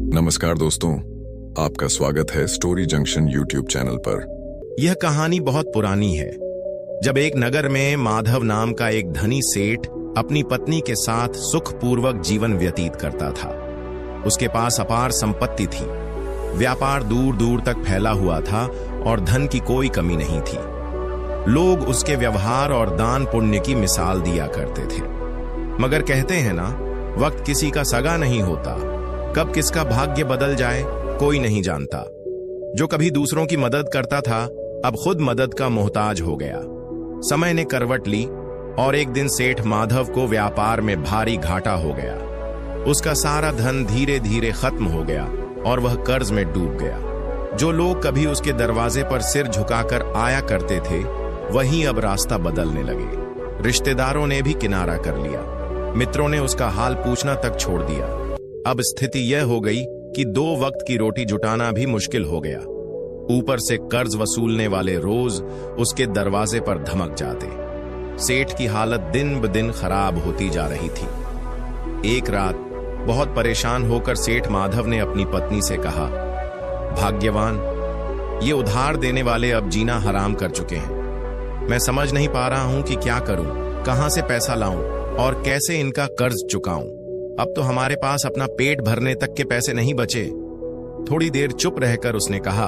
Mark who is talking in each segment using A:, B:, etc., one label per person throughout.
A: नमस्कार दोस्तों, आपका स्वागत है स्टोरी जंक्शन यूट्यूब चैनल पर।
B: यह कहानी बहुत पुरानी है। जब एक नगर में माधव नाम का एक धनी सेठ अपनी पत्नी के साथ सुखपूर्वक जीवन व्यतीत करता था। उसके पास अपार संपत्ति थी, व्यापार दूर दूर तक फैला हुआ था और धन की कोई कमी नहीं थी। लोग उसके व्यवहार और दान पुण्य की मिसाल दिया करते थे। मगर कहते हैं ना, वक्त किसी का सगा नहीं होता, कब किसका भाग्य बदल जाए कोई नहीं जानता। जो कभी दूसरों की मदद करता था, अब खुद मदद का मोहताज हो गया। समय ने करवट ली और एक दिन सेठ माधव को व्यापार में भारी घाटा हो गया। उसका सारा धन धीरे धीरे खत्म हो गया और वह कर्ज में डूब गया। जो लोग कभी उसके दरवाजे पर सिर झुकाकर आया करते थे, वहीं अब रास्ता बदलने लगे। रिश्तेदारों ने भी किनारा कर लिया, मित्रों ने उसका हाल पूछना तक छोड़ दिया। अब स्थिति यह हो गई कि 2 वक्त की रोटी जुटाना भी मुश्किल हो गया। ऊपर से कर्ज वसूलने वाले रोज उसके दरवाजे पर धमक जाते। सेठ की हालत दिन ब दिन खराब होती जा रही थी। एक रात बहुत परेशान होकर सेठ माधव ने अपनी पत्नी से कहा, भाग्यवान, ये उधार देने वाले अब जीना हराम कर चुके हैं। मैं समझ नहीं पा रहा हूं कि क्या करूं, कहां से पैसा लाऊं और कैसे इनका कर्ज चुकाऊं। अब तो हमारे पास अपना पेट भरने तक के पैसे नहीं बचे। थोड़ी देर चुप रहकर उसने कहा,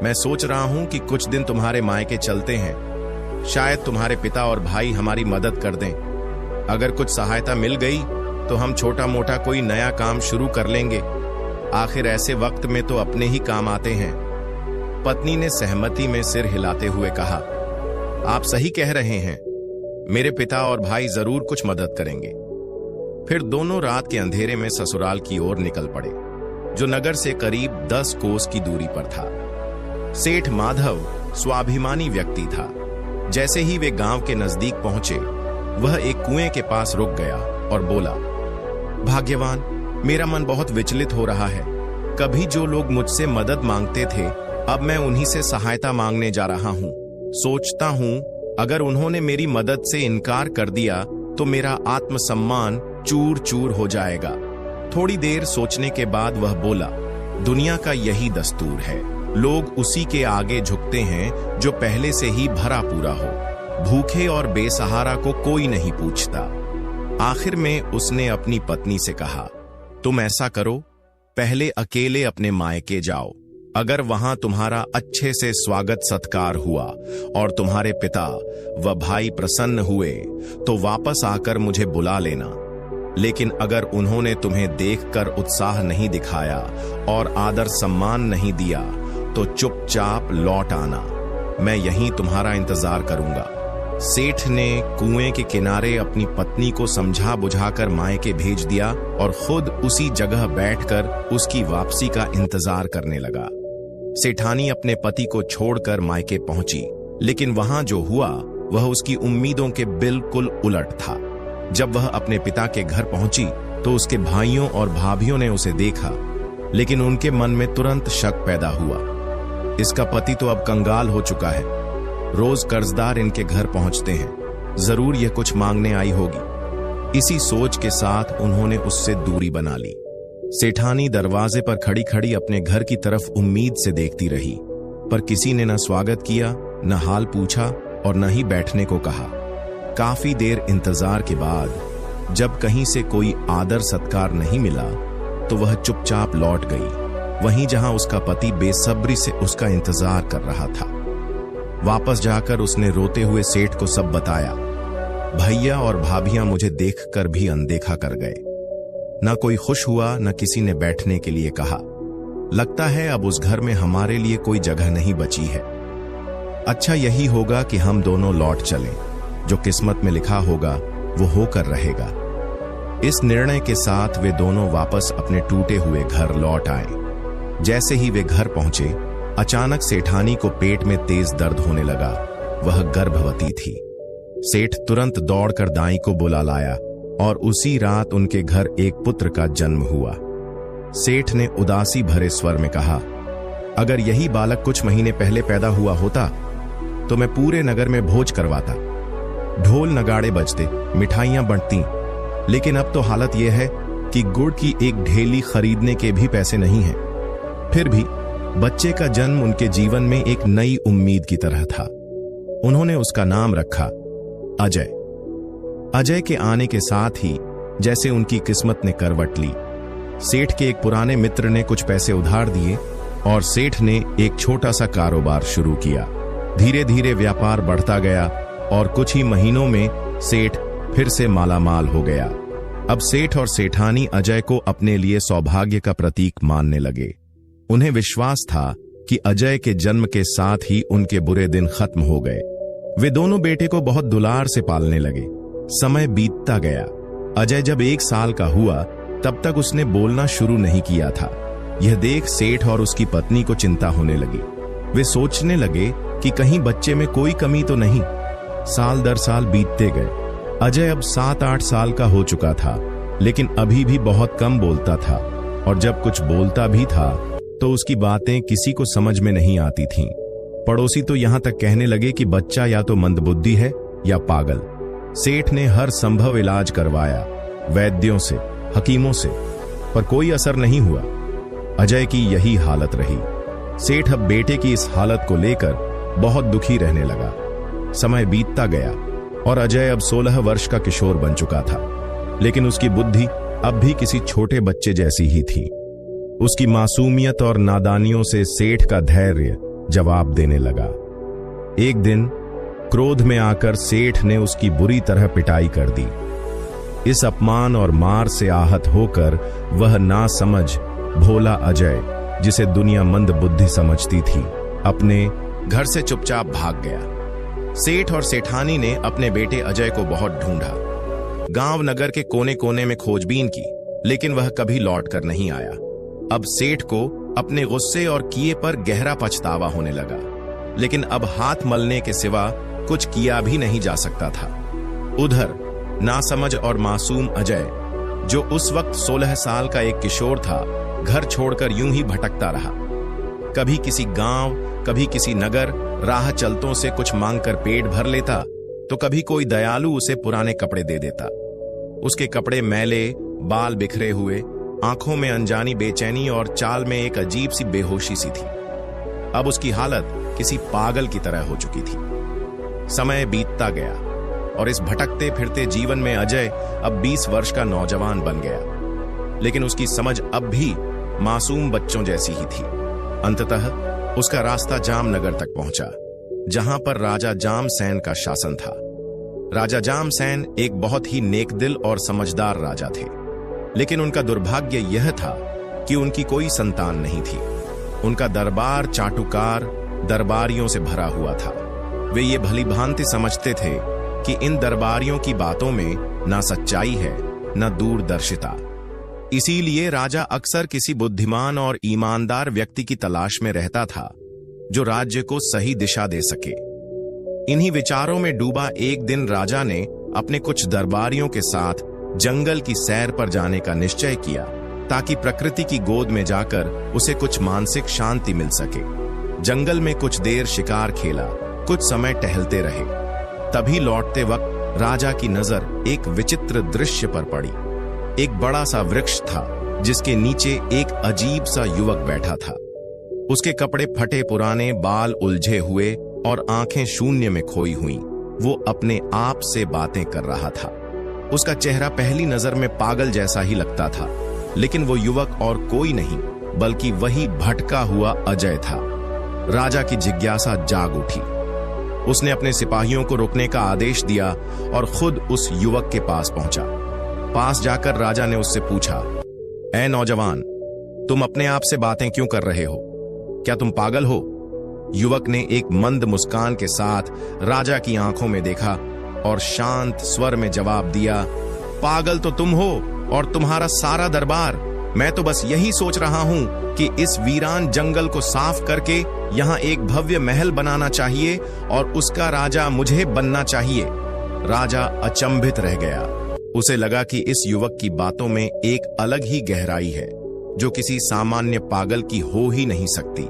B: मैं सोच रहा हूं कि कुछ दिन तुम्हारे मायके चलते हैं। शायद तुम्हारे पिता और भाई हमारी मदद कर दें। अगर कुछ सहायता मिल गई तो हम छोटा मोटा कोई नया काम शुरू कर लेंगे। आखिर ऐसे वक्त में तो अपने ही काम आते हैं। पत्नी ने सहमति में सिर हिलाते हुए कहा, आप सही कह रहे हैं, मेरे पिता और भाई जरूर कुछ मदद करेंगे। फिर दोनों रात के अंधेरे में ससुराल की ओर निकल पड़े, जो नगर से करीब 10 कोस की दूरी पर था। सेठ माधव स्वाभिमानी व्यक्ति था। जैसे ही वे गांव के नजदीक पहुंचे, वह एक कुएं के पास रुक गया और बोला, भाग्यवान, मेरा मन बहुत विचलित हो रहा है। कभी जो लोग मुझसे मदद मांगते थे, अब मैं उन्हीं से सहायता मांगने जा रहा हूं। सोचता हूं अगर उन्होंने मेरी मदद से इनकार कर दिया तो मेरा आत्मसम्मान चूर चूर हो जाएगा। थोड़ी देर सोचने के बाद वह बोला, दुनिया का यही दस्तूर है। लोग उसी के आगे झुकते हैं जो पहले से ही भरा पूरा हो। भूखे और बेसहारा को कोई नहीं पूछता। आखिर में उसने अपनी पत्नी से कहा, तुम ऐसा करो, पहले अकेले अपने मायके जाओ। अगर वहां तुम्हारा अच्छे से स्वागत सत्कार हुआ और तुम्हारे पिता व भाई प्रसन्न हुए तो वापस आकर मुझे बुला लेना। लेकिन अगर उन्होंने तुम्हें देखकर उत्साह नहीं दिखाया और आदर सम्मान नहीं दिया तो चुपचाप लौट आना। मैं यहीं तुम्हारा इंतजार करूंगा। सेठ ने कुएं के किनारे अपनी पत्नी को समझा बुझाकर मायके भेज दिया और खुद उसी जगह बैठकर उसकी वापसी का इंतजार करने लगा। सेठानी अपने पति को छोड़कर मायके पहुंची, लेकिन वहां जो हुआ वह उसकी उम्मीदों के बिल्कुल उलट था। जब वह अपने पिता के घर पहुंची तो उसके भाइयों और भाभियों ने उसे देखा, लेकिन उनके मन में तुरंत शक पैदा हुआ। इसका पति तो अब कंगाल हो चुका है। रोज कर्जदार इनके घर पहुंचते हैं, जरूर यह कुछ मांगने आई होगी। इसी सोच के साथ उन्होंने उससे दूरी बना ली। सेठानी दरवाजे पर खड़ी खड़ी अपने घर की तरफ उम्मीद से देखती रही, पर किसी ने न स्वागत किया, न हाल पूछा और न ही बैठने को कहा। काफी देर इंतजार के बाद जब कहीं से कोई आदर सत्कार नहीं मिला तो वह चुपचाप लौट गई, वहीं जहां उसका पति बेसब्री से उसका इंतजार कर रहा था। वापस जाकर उसने रोते हुए सेठ को सब बताया। भैया और भाभियां मुझे देखकर भी अनदेखा कर गए। न कोई खुश हुआ, न किसी ने बैठने के लिए कहा। लगता है अब उस घर में हमारे लिए कोई जगह नहीं बची है। अच्छा यही होगा कि हम दोनों लौट चलें। जो किस्मत में लिखा होगा वो होकर रहेगा। इस निर्णय के साथ वे दोनों वापस अपने टूटे हुए घर लौट आए। जैसे ही वे घर पहुंचे, अचानक सेठानी को पेट में तेज दर्द होने लगा। वह गर्भवती थी। सेठ तुरंत दौड़कर दाई को बुला लाया और उसी रात उनके घर एक पुत्र का जन्म हुआ। सेठ ने उदासी भरे स्वर में कहा, अगर यही बालक कुछ महीने पहले पैदा हुआ होता तो मैं पूरे नगर में भोज करवाता। ढोल नगाड़े बजते, मिठाइयां बंटती, लेकिन अब तो हालत यह है कि गुड़ की एक ढेली खरीदने के भी पैसे नहीं हैं। फिर भी बच्चे का जन्म उनके जीवन में एक नई उम्मीद की तरह था। उन्होंने उसका नाम रखा अजय। अजय के आने के साथ ही जैसे उनकी किस्मत ने करवट ली। सेठ के एक पुराने मित्र ने कुछ पैसे उधार दिए और सेठ ने एक छोटा सा कारोबार शुरू किया। धीरे धीरे व्यापार बढ़ता गया और कुछ ही महीनों में सेठ फिर से मालामाल हो गया। अब सेठ और सेठानी अजय को अपने लिए सौभाग्य का प्रतीक मानने लगे। उन्हें विश्वास था कि अजय के जन्म के साथ ही उनके बुरे दिन खत्म हो गए। वे दोनों बेटे को बहुत दुलार से पालने लगे। समय बीतता गया। अजय जब 1 साल का हुआ तब तक उसने बोलना शुरू नहीं किया था। यह देख सेठ और उसकी पत्नी को चिंता होने लगी। वे सोचने लगे कि कहीं बच्चे में कोई कमी तो नहीं। साल दर साल बीतते गए। अजय अब 7-8 साल का हो चुका था, लेकिन अभी भी बहुत कम बोलता था, और जब कुछ बोलता भी था तो उसकी बातें किसी को समझ में नहीं आती थीं। पड़ोसी तो यहां तक कहने लगे कि बच्चा या तो मंदबुद्धि है या पागल। सेठ ने हर संभव इलाज करवाया, वैद्यों से, हकीमों से, पर कोई असर नहीं हुआ। अजय की यही हालत रही। सेठ अब बेटे की इस हालत को लेकर बहुत दुखी रहने लगा। समय बीतता गया और अजय अब 16 वर्ष का किशोर बन चुका था, लेकिन उसकी बुद्धि अब भी किसी छोटे बच्चे जैसी ही थी। उसकी मासूमियत और नादानियों से सेठ का धैर्य जवाब देने लगा। एक दिन क्रोध में आकर सेठ ने उसकी बुरी तरह पिटाई कर दी। इस अपमान और मार से आहत होकर वह नासमझ भोला अजय, जिसे दुनिया मंद बुद्धि समझती थी, अपने घर से चुपचाप भाग गया। सेठ और सेठानी ने अपने बेटे अजय को बहुत ढूंढा। गांव नगर के कोने कोने में खोजबीन की, लेकिन वह कभी लौट कर नहीं आया। अब सेठ को अपने गुस्से और किए पर गहरा पछतावा होने लगा, लेकिन अब हाथ मलने के सिवा कुछ किया भी नहीं जा सकता था। उधर नासमझ और मासूम अजय, जो उस वक्त 16 साल का एक किशोर था, घर छोड़कर यूं ही भटकता रहा। कभी किसी गांव, कभी किसी नगर, राह चलतों से कुछ मांगकर पेट भर लेता, तो कभी कोई दयालु उसे पुराने कपड़े दे देता। उसके कपड़े मैले, बाल बिखरे हुए, आंखों में अनजानी बेचैनी और चाल में एक अजीब सी बेहोशी सी थी। अब उसकी हालत किसी पागल की तरह हो चुकी थी। समय बीतता गया और इस भटकते फिरते जीवन में अजय अब 20 वर्ष का नौजवान बन गया, लेकिन उसकी समझ अब भी मासूम बच्चों जैसी ही थी। अंततः उसका रास्ता जामनगर तक पहुंचा, जहां पर राजा जामसेन का शासन था। राजा जामसेन एक बहुत ही नेकदिल और समझदार राजा थे, लेकिन उनका दुर्भाग्य यह था कि उनकी कोई संतान नहीं थी। उनका दरबार चाटुकार दरबारियों से भरा हुआ था। वे ये भली भांति समझते थे कि इन दरबारियों की बातों में ना सच्चाई है, ना दूरदर्शिता। इसीलिए राजा अक्सर किसी बुद्धिमान और ईमानदार व्यक्ति की तलाश में रहता था, जो राज्य को सही दिशा दे सके। इन्हीं विचारों में डूबा एक दिन राजा ने अपने कुछ दरबारियों के साथ जंगल की सैर पर जाने का निश्चय किया, ताकि प्रकृति की गोद में जाकर उसे कुछ मानसिक शांति मिल सके। जंगल में कुछ देर शिकार खेला, कुछ समय टहलते रहे। तभी लौटते वक्त राजा की नजर एक विचित्र दृश्य पर पड़ी। एक बड़ा सा वृक्ष था, जिसके नीचे एक अजीब सा युवक बैठा था। उसके कपड़े फटे पुराने, बाल उलझे हुए और आंखें शून्य में खोई हुई। वो अपने आप से बातें कर रहा था। उसका चेहरा पहली नजर में पागल जैसा ही लगता था, लेकिन वो युवक और कोई नहीं बल्कि वही भटका हुआ अजय था। राजा की जिज्ञासा जाग उठी। उसने अपने सिपाहियों को रोकने का आदेश दिया और खुद उस युवक के पास पहुंचा। पास जाकर राजा ने उससे पूछा, ऐ नौजवान, तुम अपने आप से बातें क्यों कर रहे हो? क्या तुम पागल हो? युवक ने एक मंद मुस्कान के साथ राजा की आंखों में देखा और शांत स्वर में जवाब दिया, पागल तो तुम हो और तुम्हारा सारा दरबार। मैं तो बस यही सोच रहा हूं कि इस वीरान जंगल को साफ करके यहां एक भव्य महल बनाना चाहिए और उसका राजा मुझे बनना चाहिए। राजा अचंभित रह गया। उसे लगा कि इस युवक की बातों में एक अलग ही गहराई है, जो किसी सामान्य पागल की हो ही नहीं सकती।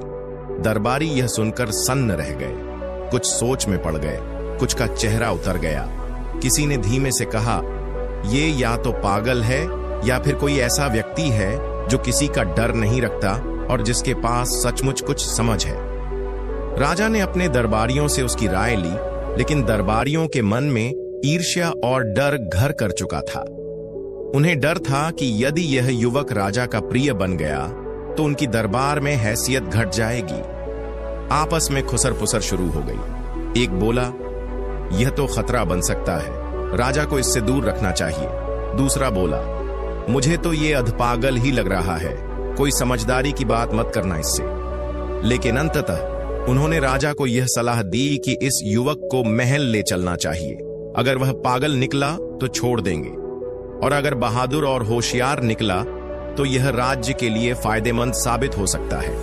B: दरबारी यह सुनकर सन्न रह गए, कुछ सोच में पड़ गए, कुछ का चेहरा उतर गया। किसी ने धीमे से कहा, ये या तो पागल है या फिर कोई ऐसा व्यक्ति है जो किसी का डर नहीं रखता और जिसके पास सचमुच कुछ समझ है। राजा ने अपने दरबारियों से उसकी राय ली, लेकिन दरबारियों के मन में ईर्ष्या और डर घर कर चुका था। उन्हें डर था कि यदि यह युवक राजा का प्रिय बन गया तो उनकी दरबार में हैसियत घट जाएगी। आपस में खुसर पुसर शुरू हो गई। एक बोला, यह तो खतरा बन सकता है, राजा को इससे दूर रखना चाहिए। दूसरा बोला, मुझे तो ये अधपागल ही लग रहा है, कोई समझदारी की बात मत करना इससे। लेकिन अंततः उन्होंने राजा को यह सलाह दी कि इस युवक को महल ले चलना चाहिए। अगर वह पागल निकला तो छोड़ देंगे, और अगर बहादुर और होशियार निकला तो यह राज्य के लिए फायदेमंद साबित हो सकता है।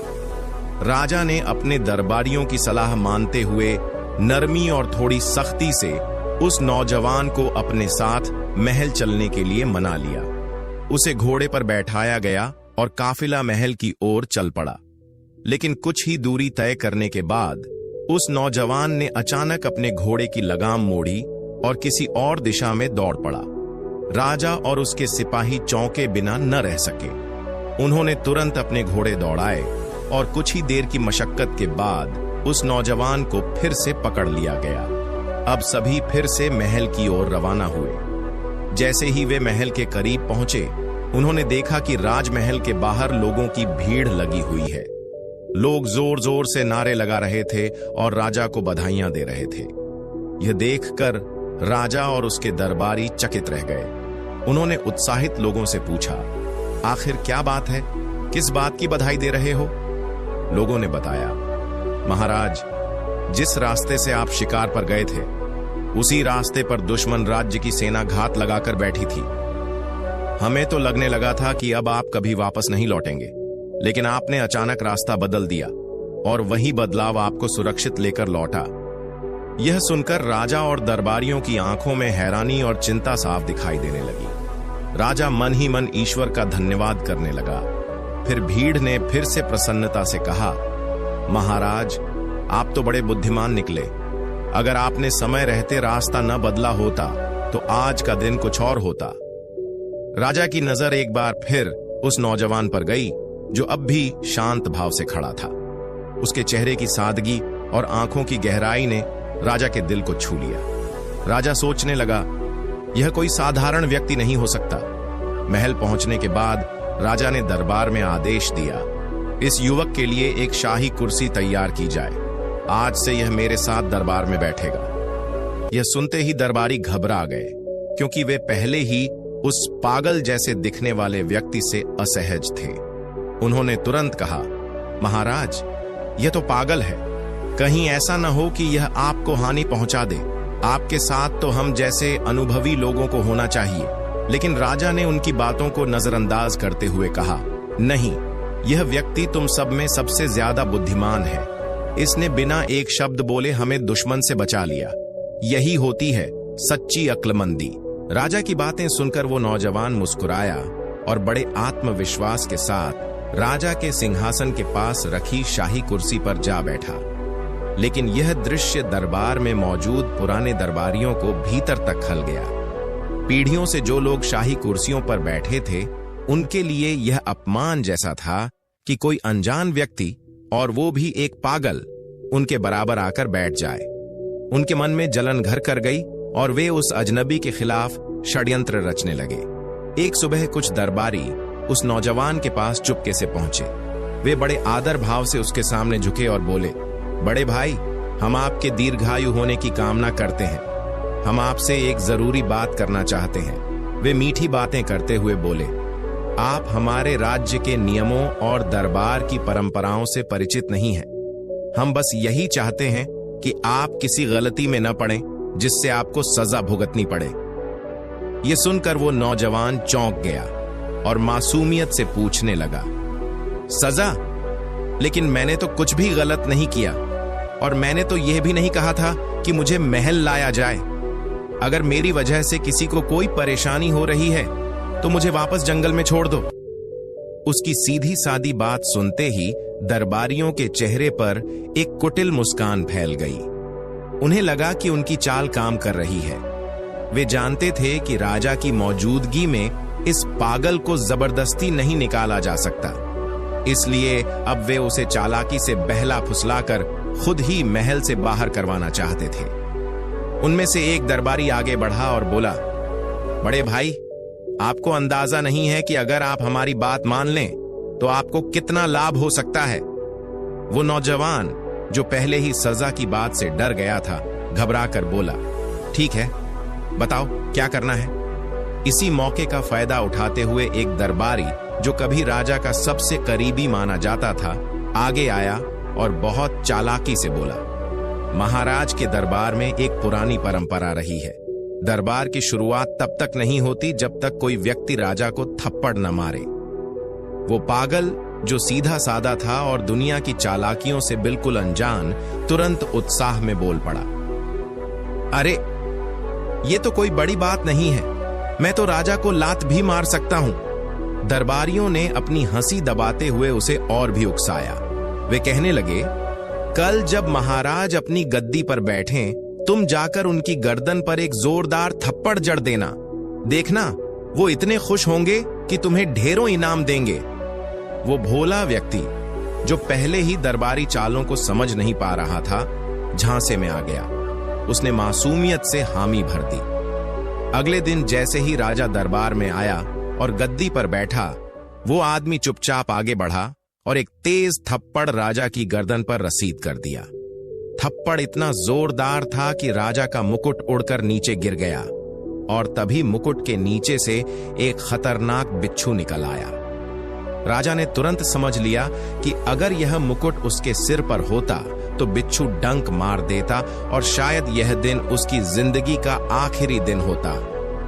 B: राजा ने अपने दरबारियों की सलाह मानते हुए नरमी और थोड़ी सख्ती से उस नौजवान को अपने साथ महल चलने के लिए मना लिया। उसे घोड़े पर बैठाया गया और काफिला महल की ओर चल पड़ा। लेकिन कुछ ही दूरी तय करने के बाद उस नौजवान ने अचानक अपने घोड़े की लगाम मोड़ी और किसी और दिशा में दौड़ पड़ा। राजा और उसके सिपाही चौंके बिना न रह सके। उन्होंने तुरंत अपने घोड़े दौड़ाए और कुछ ही देर की मशक्कत के बाद उस नौजवान को फिर से पकड़ लिया गया। अब सभी फिर से महल की ओर रवाना हुए। जैसे ही वे महल के करीब पहुंचे, उन्होंने देखा कि राजमहल के बाहर लोगों की भीड़ लगी हुई है। लोग जोर जोर से नारे लगा रहे थे और राजा को बधाइयां दे रहे थे। यह देखकर राजा और उसके दरबारी चकित रह गए। उन्होंने उत्साहित लोगों से पूछा, आखिर क्या बात है, किस बात की बधाई दे रहे हो? लोगों ने बताया, महाराज, जिस रास्ते से आप शिकार पर गए थे उसी रास्ते पर दुश्मन राज्य की सेना घात लगाकर बैठी थी। हमें तो लगने लगा था कि अब आप कभी वापस नहीं लौटेंगे, लेकिन आपने अचानक रास्ता बदल दिया और वही बदलाव आपको सुरक्षित लेकर लौटा। यह सुनकर राजा और दरबारियों की आंखों में हैरानी और चिंता साफ दिखाई देने लगी। राजा मन ही मन ईश्वर का धन्यवाद करने लगा। फिर भीड़ ने फिर से प्रसन्नता से कहा, महाराज, आप तो बड़े बुद्धिमान निकले। अगर आपने समय रहते रास्ता न बदला होता तो आज का दिन कुछ और होता। राजा की नजर एक बार फिर उस नौजवान पर गई जो अब भी शांत भाव से खड़ा था। उसके चेहरे की सादगी और आंखों की गहराई ने राजा के दिल को छू लिया। राजा सोचने लगा, यह कोई साधारण व्यक्ति नहीं हो सकता। महल पहुंचने के बाद राजा ने दरबार में आदेश दिया, इस युवक के लिए एक शाही कुर्सी तैयार की जाए। आज से यह मेरे साथ दरबार में बैठेगा। यह सुनते ही दरबारी घबरा गए, क्योंकि वे पहले ही उस पागल जैसे दिखने वाले व्यक्ति से असहज थे। उन्होंने तुरंत कहा, महाराज, यह तो पागल है, कहीं ऐसा न हो कि यह आपको हानि पहुंचा दे। आपके साथ तो हम जैसे अनुभवी लोगों को होना चाहिए। लेकिन राजा ने उनकी बातों को नजरअंदाज करते हुए कहा, नहीं, यह व्यक्ति तुम सब में सबसे ज्यादा बुद्धिमान है। इसने बिना एक शब्द बोले हमें दुश्मन से बचा लिया। यही होती है सच्ची अक्लमंदी। राजा की बातें सुनकर वो नौजवान मुस्कुराया और बड़े आत्मविश्वास के साथ राजा के सिंहासन के पास रखी शाही कुर्सी पर जा बैठा। लेकिन यह दृश्य दरबार में मौजूद पुराने दरबारियों को भीतर तक खल गया। पीढ़ियों से जो लोग शाही कुर्सियों पर बैठे थे, उनके लिए यह अपमान जैसा था कि कोई अनजान व्यक्ति, और वो भी एक पागल, उनके बराबर आकर बैठ जाए। उनके मन में जलन घर कर गई और वे उस अजनबी के खिलाफ षड्यंत्र रचने लगे। एक सुबह कुछ दरबारी उस नौजवान के पास चुपके से पहुंचे। वे बड़े आदर भाव से उसके सामने झुके और बोले, बड़े भाई, हम आपके दीर्घायु होने की कामना करते हैं। हम आपसे एक जरूरी बात करना चाहते हैं। वे मीठी बातें करते हुए बोले, आप हमारे राज्य के नियमों और दरबार की परंपराओं से परिचित नहीं हैं। हम बस यही चाहते हैं कि आप किसी गलती में न पड़ें जिससे आपको सजा भुगतनी पड़े। यह सुनकर वो नौजवान चौंक गया और मासूमियत से पूछने लगा, सजा? लेकिन मैंने तो कुछ भी गलत नहीं किया, और मैंने तो यह भी नहीं कहा था कि मुझे महल लाया जाए। अगर मेरी वजह से किसी को कोई परेशानी हो रही है तो मुझे वापस जंगल में छोड़ दो। उसकी सीधी सादी बात सुनते ही दरबारियों के चेहरे पर एक कुटिल मुस्कान फैल गई। उन्हें लगा कि उनकी चाल काम कर रही है। वे जानते थे कि राजा की मौजूदगी में इस पागल को जबरदस्ती नहीं निकाला जा सकता, इसलिए अब वे उसे चालाकी से बहला फुसलाकर खुद ही महल से बाहर करवाना चाहते थे। उनमें से एक दरबारी आगे बढ़ा और बोला, बड़े भाई, आपको अंदाजा नहीं है कि अगर आप हमारी बात मान लें तो आपको कितना लाभ हो सकता है। वो नौजवान जो पहले ही सजा की बात से डर गया था, घबरा कर बोला, ठीक है, बताओ क्या करना है। इसी मौके का फायदा उठाते हुए एक दरबारी जो कभी राजा का सबसे करीबी माना जाता था, आगे आया और बहुत चालाकी से बोला, महाराज के दरबार में एक पुरानी परंपरा रही है। दरबार की शुरुआत तब तक नहीं होती जब तक कोई व्यक्ति राजा को थप्पड़ न मारे। वो पागल जो सीधा सादा था और दुनिया की चालाकियों से बिल्कुल अनजान, तुरंत उत्साह में बोल पड़ा, अरे ये तो कोई बड़ी बात नहीं है, मैं तो राजा को लात भी मार सकता हूं। दरबारियों ने अपनी हंसी दबाते हुए उसे और भी उकसाया। वे कहने लगे, कल जब महाराज अपनी गद्दी पर बैठें, तुम जाकर उनकी गर्दन पर एक जोरदार थप्पड़ जड़ देना, देखना वो इतने खुश होंगे कि तुम्हें ढेरों इनाम देंगे। वो भोला व्यक्ति जो पहले ही दरबारी चालों को समझ नहीं पा रहा था, झांसे में आ गया। उसने मासूमियत से हामी भर दी। अगले दिन जैसे ही राजा दरबार में आया और गद्दी पर बैठा, वो आदमी चुपचाप आगे बढ़ा और एक तेज थप्पड़ राजा की गर्दन पर रसीद कर दिया। थप्पड़ इतना जोरदार था कि राजा का मुकुट उड़कर नीचे गिर गया और तभी मुकुट के नीचे से एक खतरनाक बिच्छू निकल आया। राजा ने तुरंत समझ लिया कि अगर यह मुकुट उसके सिर पर होता तो बिच्छू डंक मार देता और शायद यह दिन उसकी जिंदगी का आखिरी दिन होता।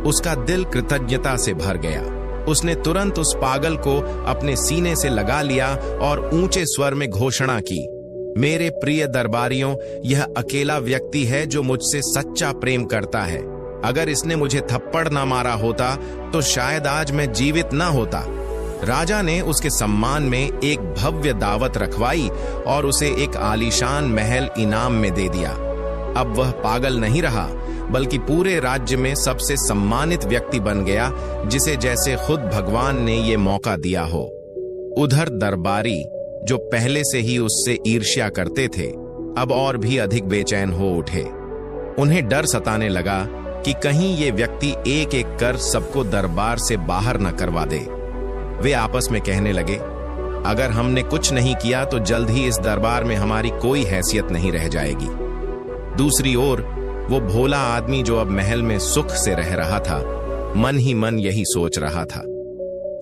B: उसका दिल कृतज्ञता से भर गया। उसने तुरंत उस पागल को अपने सीने से लगा लिया और ऊंचे स्वर में घोषणा की, मेरे प्रिय दरबारियों, यह अकेला व्यक्ति है जो मुझसे सच्चा प्रेम करता है। अगर इसने मुझे थप्पड़ ना मारा होता तो शायद आज मैं जीवित ना होता। राजा ने उसके सम्मान में एक भव्य दावत रखवाई और उसे एक आलीशान महल इनाम में दे दिया। अब वह पागल नहीं रहा, बल्कि पूरे राज्य में सबसे सम्मानित व्यक्ति बन गया, जिसे जैसे खुद भगवान ने ये मौका दिया हो। उधर दरबारी जो पहले से ही उससे ईर्ष्या करते थे, अब और भी अधिक बेचैन हो उठे। उन्हें डर सताने लगा कि कहीं ये व्यक्ति एक एक कर सबको दरबार से बाहर न करवा दे। वे आपस में कहने लगे, अगर हमने कुछ नहीं किया तो जल्द ही इस दरबार में हमारी कोई हैसियत नहीं रह जाएगी। दूसरी ओर वो भोला आदमी जो अब महल में सुख से रह रहा था, मन ही मन यही सोच रहा था,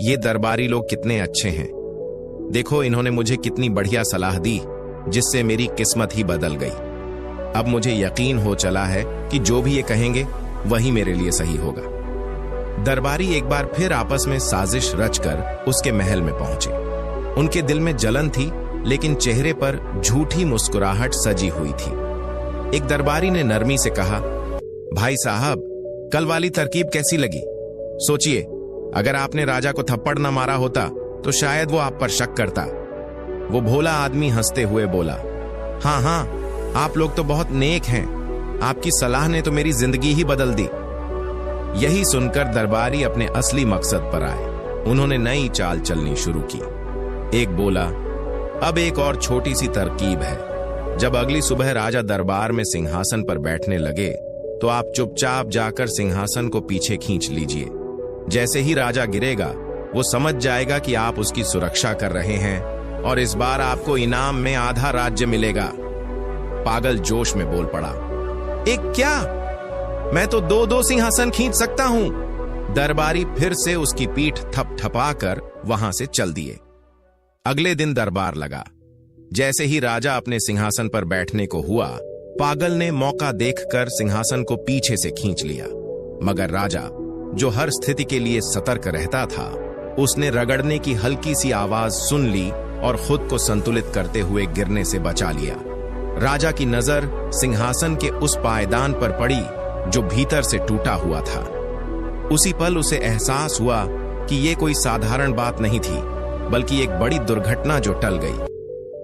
B: ये दरबारी लोग कितने अच्छे हैं। देखो इन्होंने मुझे कितनी बढ़िया सलाह दी, जिससे मेरी किस्मत ही बदल गई। अब मुझे यकीन हो चला है कि जो भी ये कहेंगे वही मेरे लिए सही होगा। दरबारी एक बार फिर आपस में साजिश रचकर उसके महल में पहुंचे। उनके दिल में जलन थी, लेकिन चेहरे पर झूठी मुस्कुराहट सजी हुई थी। एक दरबारी ने नरमी से कहा, भाई साहब, कल वाली तरकीब कैसी लगी? सोचिए, अगर आपने राजा को थप्पड़ न मारा होता तो शायद वो आप पर शक करता। वो भोला आदमी हंसते हुए बोला, हाँ हाँ, आप लोग तो बहुत नेक हैं, आपकी सलाह ने तो मेरी जिंदगी ही बदल दी। यही सुनकर दरबारी अपने असली मकसद पर आए। उन्होंने नई चाल चलनी शुरू की। एक बोला, अब एक और छोटी सी तरकीब है। जब अगली सुबह राजा दरबार में सिंहासन पर बैठने लगे तो आप चुपचाप जाकर सिंहासन को पीछे खींच लीजिए। जैसे ही राजा गिरेगा, वो समझ जाएगा कि आप उसकी सुरक्षा कर रहे हैं और इस बार आपको इनाम में आधा राज्य मिलेगा। पागल जोश में बोल पड़ा, एक क्या? मैं तो दो सिंहासन खींच सकता हूं। दरबारी फिर से उसकी पीठ थपथपाकर वहां से चल दिए। अगले दिन दरबार लगा। जैसे ही राजा अपने सिंहासन पर बैठने को हुआ, पागल ने मौका देखकर सिंहासन को पीछे से खींच लिया। मगर राजा, जो हर स्थिति के लिए सतर्क रहता था, उसने रगड़ने की हल्की सी आवाज सुन ली और खुद को संतुलित करते हुए गिरने से बचा लिया। राजा की नजर सिंहासन के उस पायदान पर पड़ी जो भीतर से टूटा हुआ था। उसी पल उसे एहसास हुआ कि यह कोई साधारण बात नहीं थी, बल्कि एक बड़ी दुर्घटना जो टल गई।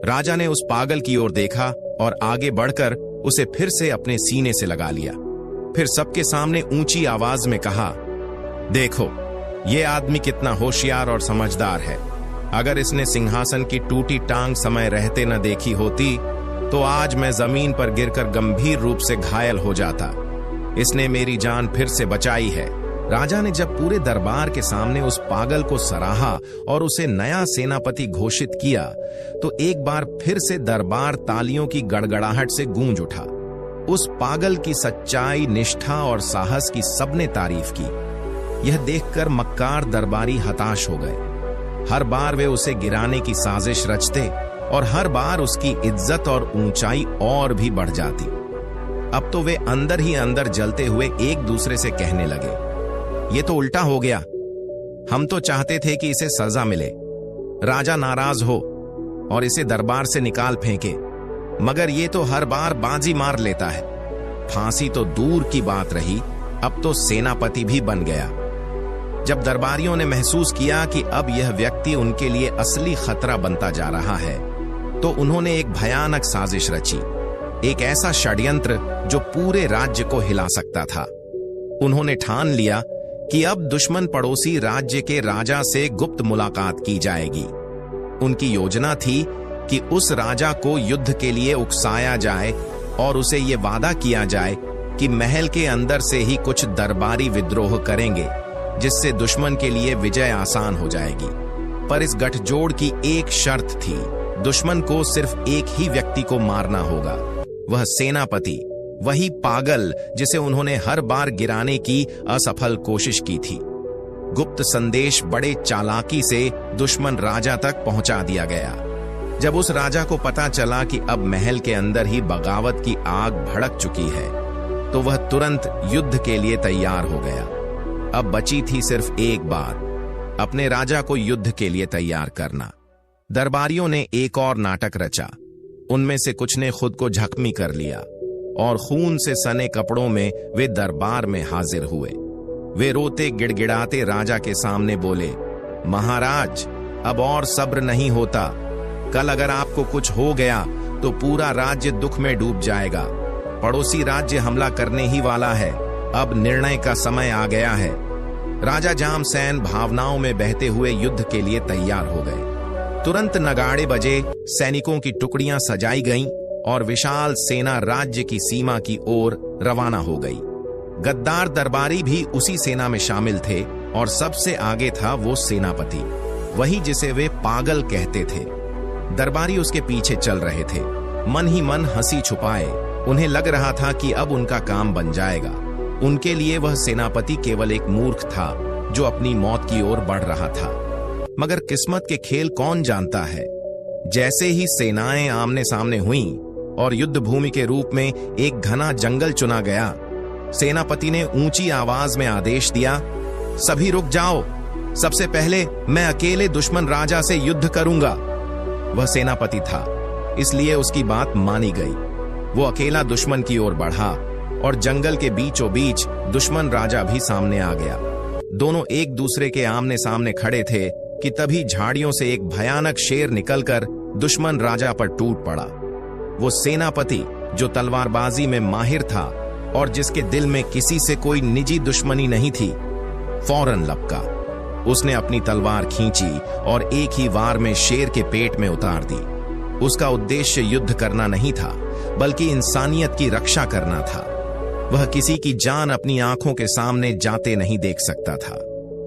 B: राजा ने उस पागल की ओर देखा और आगे बढ़कर उसे फिर से अपने सीने से लगा लिया। फिर सबके सामने ऊंची आवाज में कहा, देखो, ये आदमी कितना होशियार और समझदार है। अगर इसने सिंहासन की टूटी टांग समय रहते न देखी होती तो आज मैं जमीन पर गिरकर गंभीर रूप से घायल हो जाता। इसने मेरी जान फिर से बचाई है। राजा ने जब पूरे दरबार के सामने उस पागल को सराहा और उसे नया सेनापति घोषित किया तो एक बार फिर से दरबार तालियों की गड़गड़ाहट से गूंज उठा। उस पागल की सच्चाई, निष्ठा और साहस की सबने तारीफ की। यह देखकर मक्कार दरबारी हताश हो गए। हर बार वे उसे गिराने की साजिश रचते और हर बार उसकी इज्जत और ऊंचाई और भी बढ़ जाती। अब तो वे अंदर ही अंदर जलते हुए एक दूसरे से कहने लगे, ये तो उल्टा हो गया। हम तो चाहते थे कि इसे सजा मिले, राजा नाराज हो और इसे दरबार से निकाल फेंके, मगर ये तो हर बार बाजी मार लेता है। फांसी तो दूर की बात रही, अब तो सेनापति भी बन गया। जब दरबारियों ने महसूस किया कि अब यह व्यक्ति उनके लिए असली खतरा बनता जा रहा है तो उन्होंने एक भयानक साजिश रची, एक ऐसा षड्यंत्र जो पूरे राज्य को हिला सकता था। उन्होंने ठान लिया कि अब दुश्मन पड़ोसी राज्य के राजा से गुप्त मुलाकात की जाएगी। उनकी योजना थी कि उस राजा को युद्ध के लिए उकसाया जाए और उसे ये वादा किया जाए कि महल के अंदर से ही कुछ दरबारी विद्रोह करेंगे, जिससे दुश्मन के लिए विजय आसान हो जाएगी। पर इस गठजोड़ की एक शर्त थी, दुश्मन को सिर्फ एक ही व्यक्ति को मारना होगा, वह सेनापति, वही पागल जिसे उन्होंने हर बार गिराने की असफल कोशिश की थी। गुप्त संदेश बड़े चालाकी से दुश्मन राजा तक पहुंचा दिया गया। जब उस राजा को पता चला कि अब महल के अंदर ही बगावत की आग भड़क चुकी है तो वह तुरंत युद्ध के लिए तैयार हो गया। अब बची थी सिर्फ एक बात, अपने राजा को युद्ध के लिए तैयार करना। दरबारियों ने एक और नाटक रचा। उनमें से कुछ ने खुद को जख्मी कर लिया और खून से सने कपड़ों में वे दरबार में हाजिर हुए। वे रोते गिड़गिड़ाते राजा के सामने बोले, महाराज, अब और सब्र नहीं होता। कल अगर आपको कुछ हो गया तो पूरा राज्य दुख में डूब जाएगा। पड़ोसी राज्य हमला करने ही वाला है। अब निर्णय का समय आ गया है। राजा जामसेन भावनाओं में बहते हुए युद्ध के लिए तैयार हो गए। तुरंत नगाड़े बजे, सैनिकों की टुकड़ियां सजाई गईं और विशाल सेना राज्य की सीमा की ओर रवाना हो गई। गद्दार दरबारी भी उसी सेना में शामिल थे और सबसे आगे था वो सेनापति, वही जिसे वे पागल कहते थे। दरबारी उसके पीछे चल रहे थे, मन ही मन हंसी छुपाए। उन्हें लग रहा था कि अब उनका काम बन जाएगा। उनके लिए वह सेनापति केवल एक मूर्ख था जो अपनी मौत की ओर बढ़ रहा था। मगर किस्मत के खेल कौन जानता है। जैसे ही सेनाएं आमने सामने हुईं और युद्ध भूमि के रूप में एक घना जंगल चुना गया, सेनापति ने ऊंची आवाज में आदेश दिया, सभी रुक जाओ। सबसे पहले मैं अकेले दुश्मन राजा से युद्ध करूंगा। वह सेनापति था, इसलिए उसकी बात मानी गई। वो अकेला दुश्मन की ओर बढ़ा और जंगल के बीचों बीच दुश्मन राजा भी सामने आ गया। दोनों एक दूसरे के आमने सामने खड़े थे कि तभी झाड़ियों से एक भयानक शेर निकलकर दुश्मन राजा पर टूट पड़ा। वो सेनापति जो तलवारबाजी में माहिर था और जिसके दिल में किसी से कोई निजी दुश्मनी नहीं थी, फौरन लपका। उसने अपनी तलवार खींची और एक ही वार में शेर के पेट में उतार दी। उसका उद्देश्य युद्ध करना नहीं था, बल्कि इंसानियत की रक्षा करना था। वह किसी की जान अपनी आंखों के सामने जाते नहीं देख सकता था।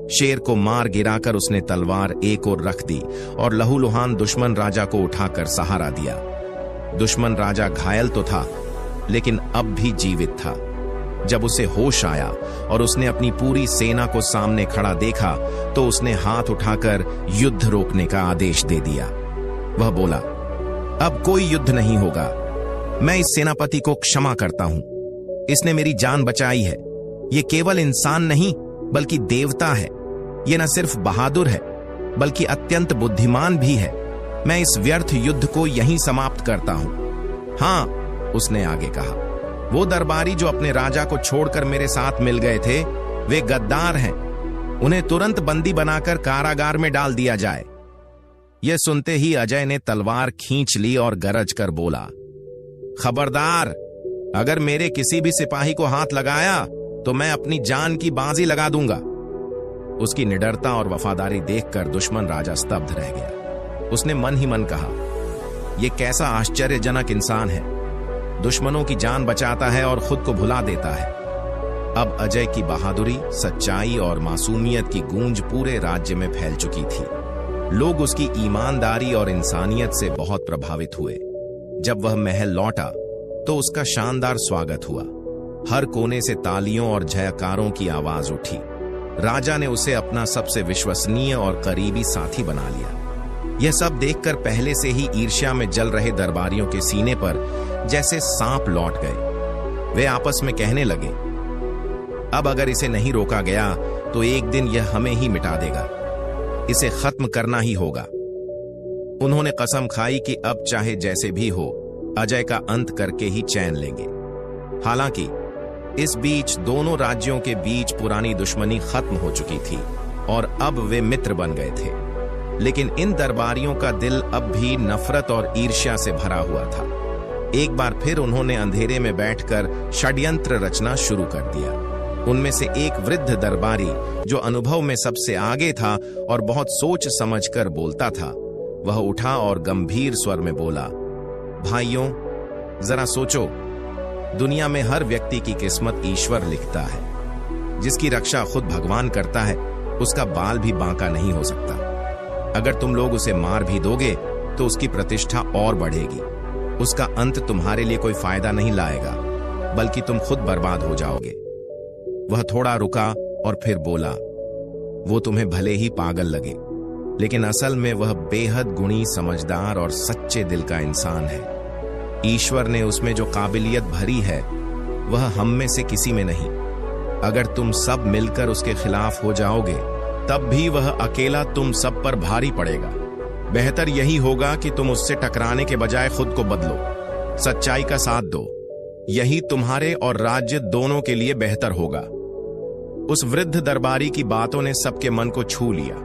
B: शेर को मार गिराकर उसने तलवार एक ओर रख दी और लहूलुहान दुश्मन राजा को उठाकर सहारा दिया। दुश्मन राजा घायल तो था, लेकिन अब भी जीवित था। जब उसे होश आया और उसने अपनी पूरी सेना को सामने खड़ा देखा तो उसने हाथ उठाकर युद्ध रोकने का आदेश दे दिया। वह बोला, अब कोई युद्ध नहीं होगा। मैं इस सेनापति को क्षमा करता हूं। इसने मेरी जान बचाई है। ये केवल इंसान नहीं बल्कि देवता है। ये न सिर्फ बहादुर है बल्कि अत्यंत बुद्धिमान भी है। मैं इस व्यर्थ युद्ध को यहीं समाप्त करता हूं। हाँ, उसने आगे कहा, वो दरबारी जो अपने राजा को छोड़कर मेरे साथ मिल गए थे, वे गद्दार हैं। उन्हें तुरंत बंदी बनाकर कारागार में डाल दिया जाए। यह सुनते ही अजय ने तलवार खींच ली और गरज कर बोला, खबरदार, अगर मेरे किसी भी सिपाही को हाथ लगाया तो मैं अपनी जान की बाजी लगा दूंगा। उसकी निडरता और वफादारी देखकर दुश्मन राजा स्तब्ध रह गया। उसने मन ही मन कहा, यह कैसा आश्चर्यजनक इंसान है, दुश्मनों की जान बचाता है और खुद को भुला देता है। अब अजय की बहादुरी, सच्चाई और मासूमियत की गूंज पूरे राज्य में फैल चुकी थी। लोग उसकी ईमानदारी और इंसानियत से बहुत प्रभावित हुए। जब वह महल लौटा तो उसका शानदार स्वागत हुआ। हर कोने से तालियों और जयकारों की आवाज उठी। राजा ने उसे अपना सबसे विश्वसनीय और करीबी साथी बना लिया। यह सब देखकर पहले से ही ईर्ष्या में जल रहे दरबारियों के सीने पर जैसे सांप लौट गए। वे आपस में कहने लगे, अब अगर इसे नहीं रोका गया तो एक दिन यह हमें ही मिटा देगा, इसे खत्म करना ही होगा। उन्होंने कसम खाई कि अब चाहे जैसे भी हो, अजय का अंत करके ही चैन लेंगे। हालांकि इस बीच दोनों राज्यों के बीच पुरानी दुश्मनी खत्म हो चुकी थी और अब वे मित्र बन गए थे। लेकिन इन दरबारियों का दिल अब भी नफरत और ईर्ष्या से भरा हुआ था। एक बार फिर उन्होंने अंधेरे में बैठकर षड्यंत्र रचना शुरू कर दिया। उनमें से एक वृद्ध दरबारी, जो अनुभव में सबसे आगे था और बहुत सोच समझकर बोलता था, वह उठा और गंभीर स्वर में बोला, भाइयों, जरा सोचो, दुनिया में हर व्यक्ति की किस्मत ईश्वर लिखता है। जिसकी रक्षा खुद भगवान करता है, उसका बाल भी बांका नहीं हो सकता। अगर तुम लोग उसे मार भी दोगे तो उसकी प्रतिष्ठा और बढ़ेगी। उसका अंत तुम्हारे लिए कोई फायदा नहीं लाएगा, बल्कि तुम खुद बर्बाद हो जाओगे। वह थोड़ा रुका और फिर बोला, वो तुम्हें भले ही पागल लगे, लेकिन असल में वह बेहद गुणी, समझदार और सच्चे दिल का इंसान है। ईश्वर ने उसमें जो काबिलियत भरी है, वह हम में से किसी में नहीं। अगर तुम सब मिलकर उसके खिलाफ हो जाओगे, तब भी वह अकेला तुम सब पर भारी पड़ेगा। बेहतर यही होगा कि तुम उससे टकराने के बजाय खुद को बदलो, सच्चाई का साथ दो। यही तुम्हारे और राज्य दोनों के लिए बेहतर होगा। उस वृद्ध दरबारी की बातों ने सबके मन को छू लिया।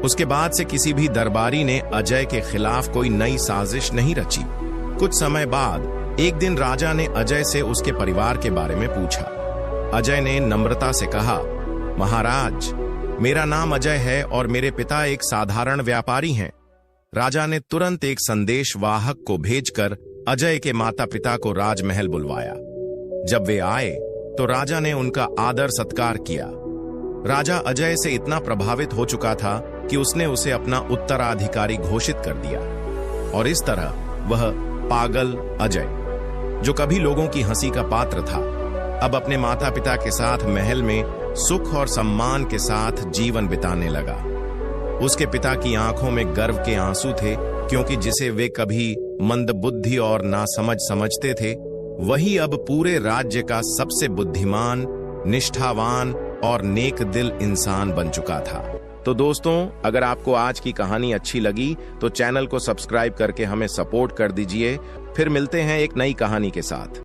B: उसके बाद से किसी भी दरबारी ने अजय के खिलाफ कोई नई साजिश नहीं रची। कुछ समय बाद एक दिन राजा ने अजय से उसके परिवार के बारे में पूछा। अजय ने नम्रता से कहा, महाराज, मेरा नाम अजय है और मेरे पिता एक साधारण व्यापारी हैं। राजा ने तुरंत एक संदेश वाहक को भेजकर अजय के माता पिता को राजमहल बुलवाया। जब वे आए तो राजा ने उनका आदर सत्कार किया। राजा अजय से इतना प्रभावित हो चुका था कि उसने उसे अपना उत्तराधिकारी घोषित कर दिया। और इस तरह वह पागल अजय, जो कभी लोगों की हंसी का पात्र था, अब अपने माता पिता के साथ महल में सुख और सम्मान के साथ जीवन बिताने लगा। उसके पिता की आंखों में गर्व के आंसू थे, क्योंकि जिसे वे कभी मंदबुद्धि और नासमझ समझते थे, वही अब पूरे राज्य का सबसे बुद्धिमान, निष्ठावान और नेक दिल इंसान बन चुका था। तो दोस्तों, अगर आपको आज की कहानी अच्छी लगी तो चैनल को सब्सक्राइब करके हमें सपोर्ट कर दीजिए। फिर मिलते हैं एक नई कहानी के साथ।